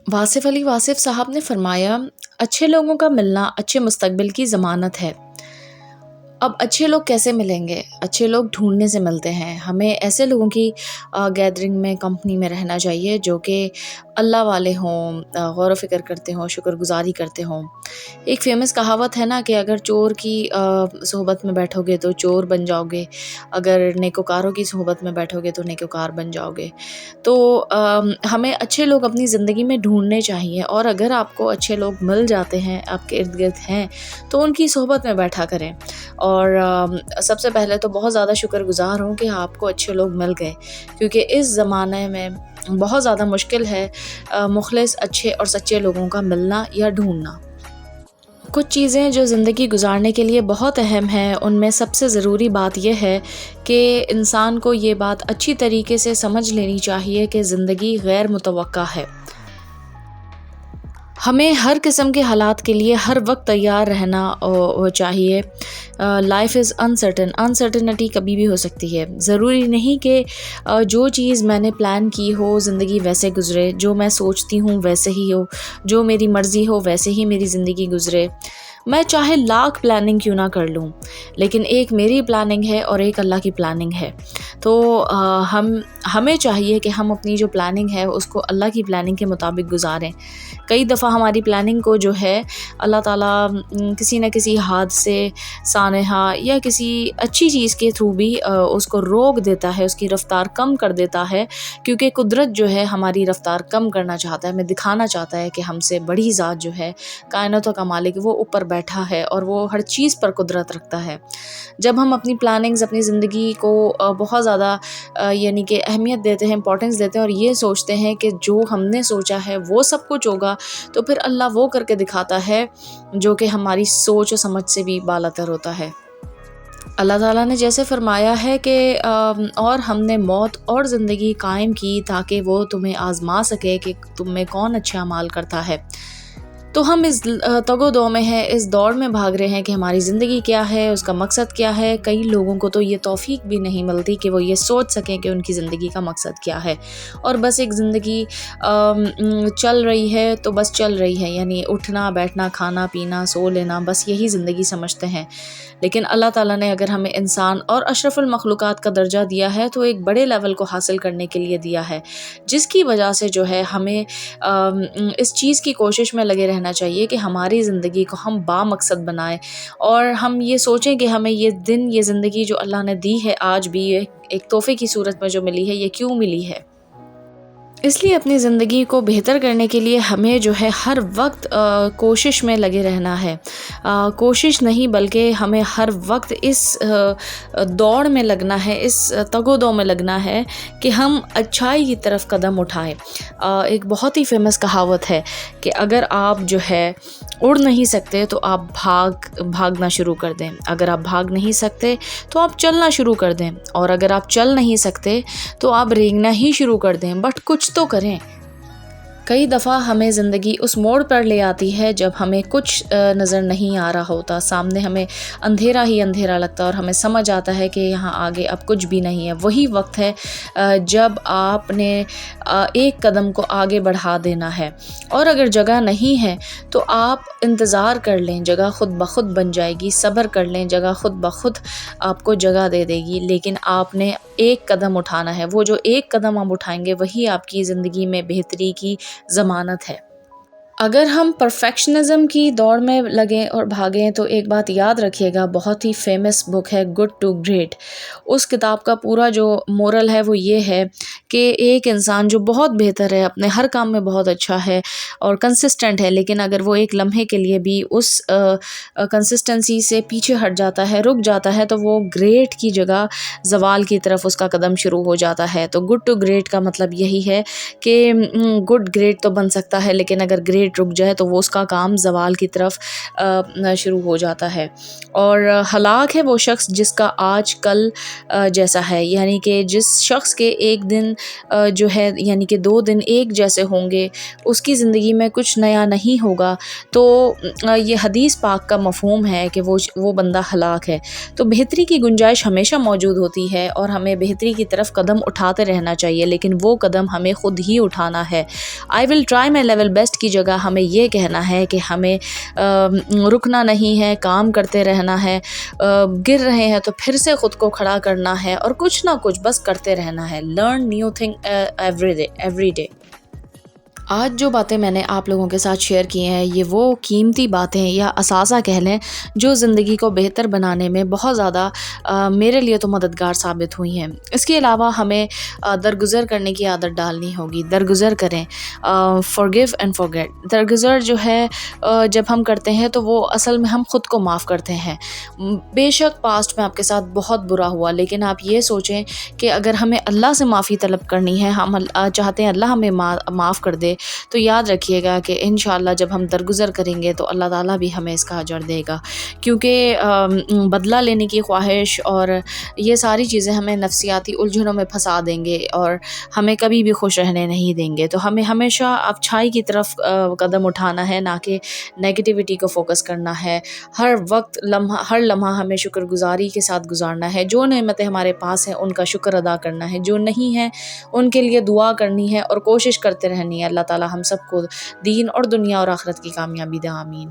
واصف علی واصف साहब ने फरमाया, अच्छे लोगों का मिलना अच्छे मुस्तकबिल की ज़मानत है। अब अच्छे लोग कैसे मिलेंगे? अच्छे लोग ढूँढने से मिलते हैं। हमें ऐसे लोगों की गैदरिंग में, कंपनी में रहना चाहिए जो कि अल्लाह वाले हों, गौर व फ़िक्र करते हों, शुक्रगुज़ारी करते हों। एक फ़ेमस कहावत है ना कि अगर चोर की सोहबत में बैठोगे तो चोर बन जाओगे, अगर नेकोकारों की सोहबत में बैठोगे तो नेकोकार बन जाओगे। तो हमें अच्छे लोग अपनी ज़िंदगी में ढूँढने चाहिए, और अगर आपको अच्छे लोग मिल जाते हैं, आपके इर्द-गिर्द हैं, तो उनकी सोहबत में बैठा करें। और सबसे पहले तो बहुत ज़्यादा शुक्रगुज़ार हूँ कि आपको अच्छे लोग मिल गए, क्योंकि इस ज़माने में बहुत ज़्यादा मुश्किल है मुखलिस, अच्छे और सच्चे लोगों का मिलना या ढूँढना। कुछ चीज़ें जो ज़िंदगी गुज़ारने के लिए बहुत अहम हैं, उनमें सबसे ज़रूरी बात ये है कि इंसान को ये बात अच्छी तरीके से समझ लेनी चाहिए कि ज़िंदगी गैर मुतवक्का है। हमें हर किस्म के हालात के लिए हर वक्त तैयार रहना चाहिए। लाइफ इज़ अनसर्टन, अनसर्टनिटी कभी भी हो सकती है। ज़रूरी नहीं कि जो चीज़ मैंने प्लान की हो ज़िंदगी वैसे गुज़रे, जो मैं सोचती हूँ वैसे ही हो, जो मेरी मर्ज़ी हो वैसे ही मेरी ज़िंदगी गुज़रे। मैं चाहे लाख प्लानिंग क्यों ना कर लूँ, लेकिन एक मेरी प्लानिंग है और एक अल्लाह की प्लानिंग है। तो हमें चाहिए कि हम अपनी जो प्लानिंग है उसको अल्लाह की प्लानिंग के मुताबिक गुज़ारें। कई दफ़ा हमारी प्लानिंग को जो है अल्लाह ताला किसी न किसी हादसे, सानहा या किसी अच्छी चीज़ के थ्रू भी उसको रोक देता है, उसकी रफ़्तार कम कर देता है, क्योंकि कुदरत जो है हमारी रफ़्तार कम करना चाहता है, हमें दिखाना चाहता है कि हमसे बड़ी ज़ात जो है, कायनातों का मालिक, वो ऊपर बैठा है और वो हर चीज़ पर कुदरत रखता है। जब हम अपनी प्लानिंग्स, अपनी ज़िंदगी को बहुत ज़्यादा यानी कि अहमियत देते हैं, इम्पोर्टेंस देते हैं और ये सोचते हैं कि जो हमने सोचा है वो सब कुछ होगा, तो फिर अल्लाह वो करके दिखाता है जो कि हमारी सोच और समझ से भी बालातर होता है। अल्लाह ताला ने जैसे फ़रमाया है कि और हमने मौत और ज़िंदगी कायम की ताकि वो तुम्हें आज़मा सके कि तुम में कौन अच्छे अमाल करता है। तो हम इस तगो-दो में हैं, इस दौड़ में भाग रहे हैं कि हमारी ज़िंदगी क्या है, उसका मकसद क्या है। कई लोगों को तो ये तौफ़ीक भी नहीं मिलती कि वो ये सोच सकें कि उनकी ज़िंदगी का मकसद क्या है, और बस एक ज़िंदगी चल रही है तो बस चल रही है, यानी उठना, बैठना, खाना, पीना, सो लेना, बस यही ज़िंदगी समझते हैं। लेकिन अल्लाह ताला ने अगर हमें इंसान और अशरफुल मखलूक़ात का दर्जा दिया है तो एक बड़े लेवल को हासिल करने के लिए दिया है, जिसकी वजह से जो है हमें इस चीज़ की कोशिश में लगे रहना चाहिए कि हमारी ज़िंदगी को हम बामकसद बनाएं, और हम ये सोचें कि हमें ये दिन, ये ज़िंदगी जो अल्लाह ने दी है, आज भी ये एक तोहफ़े की सूरत में जो मिली है, ये क्यों मिली है। इसलिए अपनी ज़िंदगी को बेहतर करने के लिए हमें जो है हर वक्त कोशिश में लगे रहना है। कोशिश नहीं, बल्कि हमें हर वक्त इस दौड़ में लगना है, इस तगो-दो में लगना है कि हम अच्छाई की तरफ कदम उठाएं। एक बहुत ही फेमस कहावत है कि अगर आप जो है उड़ नहीं सकते तो आप भागना शुरू कर दें, अगर आप भाग नहीं सकते तो आप चलना शुरू कर दें, और अगर आप चल नहीं सकते तो आप रेंगना ही शुरू कर दें, बट कुछ तो करें। कई दफ़ा हमें ज़िंदगी उस मोड़ पर ले आती है जब हमें कुछ नज़र नहीं आ रहा होता, सामने हमें अंधेरा ही अंधेरा लगता है और हमें समझ आता है कि यहाँ आगे अब कुछ भी नहीं है। वही वक्त है जब आपने एक कदम को आगे बढ़ा देना है, और अगर जगह नहीं है तो आप इंतज़ार कर लें, जगह खुद ब खुद बन जाएगी। सब्र कर लें, जगह खुद ब खुद आपको जगह दे देगी, लेकिन आपने एक कदम उठाना है। वो जो एक कदम आप उठाएंगे वही आपकी ज़िंदगी में बेहतरी की ज़मानत है। अगर हम परफेक्शनिज़्म की दौड़ में लगें और भागें तो एक बात याद रखिएगा, बहुत ही फेमस बुक है गुड टू ग्रेट। उस किताब का पूरा जो मोरल है वो ये है कि एक इंसान जो बहुत बेहतर है, अपने हर काम में बहुत अच्छा है और कंसिस्टेंट है, लेकिन अगर वो एक लम्हे के लिए भी उस कंसिस्टेंसी से पीछे हट जाता है, रुक जाता है, तो वो ग्रेट की जगह ज़वाल की तरफ उसका कदम शुरू हो जाता है। तो गुड टू ग्रेट का मतलब यही है कि गुड ग्रेट तो बन सकता है, लेकिन अगर ग्रेट منٹ رک جائے تو وہ اس کا کام زوال کی طرف شروع ہو جاتا ہے۔ اور ہلاک ہے وہ شخص جس کا آج کل جیسا ہے، یعنی کہ جس شخص کے ایک دن جو ہے یعنی کہ 2 دن ایک جیسے ہوں گے، اس کی زندگی میں کچھ نیا نہیں ہوگا، تو یہ حدیث پاک کا مفہوم ہے کہ وہ بندہ ہلاک ہے۔ تو بہتری کی گنجائش ہمیشہ موجود ہوتی ہے اور ہمیں بہتری کی طرف قدم اٹھاتے رہنا چاہیے، لیکن وہ قدم ہمیں خود ہی اٹھانا ہے۔ I will try my level best کی جگہ ہمیں یہ کہنا ہے کہ ہمیں رکنا نہیں ہے، کام کرتے رہنا ہے، گر رہے ہیں تو پھر سے خود کو کھڑا کرنا ہے اور کچھ نہ کچھ بس کرتے رہنا ہے۔ Learn new thing every day. آج جو باتیں میں نے آپ لوگوں کے ساتھ شیئر کی ہیں، یہ وہ قیمتی باتیں یا اثاثہ کہہ لیں جو زندگی کو بہتر بنانے میں بہت زیادہ میرے لیے تو مددگار ثابت ہوئی ہیں۔ اس کے علاوہ ہمیں درگزر کرنے کی عادت ڈالنی ہوگی۔ درگزر کریں، forgive and forget۔ درگزر جو ہے جب ہم کرتے ہیں تو وہ اصل میں ہم خود کو معاف کرتے ہیں۔ بے شک پاسٹ میں آپ کے ساتھ بہت برا ہوا، لیکن آپ یہ سوچیں کہ اگر ہمیں اللہ سے معافی طلب کرنی ہے، ہم چاہتے ہیں اللہ ہمیں معاف کر دے، تو یاد رکھیے گا کہ انشاءاللہ جب ہم درگزر کریں گے تو اللہ تعالیٰ بھی ہمیں اس کا اجر دے گا، کیونکہ بدلہ لینے کی خواہش اور یہ ساری چیزیں ہمیں نفسیاتی الجھنوں میں پھنسا دیں گے اور ہمیں کبھی بھی خوش رہنے نہیں دیں گے۔ تو ہمیں ہمیشہ اچھائی کی طرف قدم اٹھانا ہے، نہ کہ نیگیٹیوٹی کو فوکس کرنا ہے۔ ہر وقت ہر لمحہ ہمیں شکر گزاری کے ساتھ گزارنا ہے۔ جو نعمتیں ہمارے پاس ہیں ان کا شکر ادا کرنا ہے، جو نہیں ہیں ان کے لیے دعا کرنی ہے اور کوشش کرتے رہنی ہے۔ اللہ تعالیٰ ہم سب کو دین اور دنیا اور آخرت کی کامیابی دے، آمین۔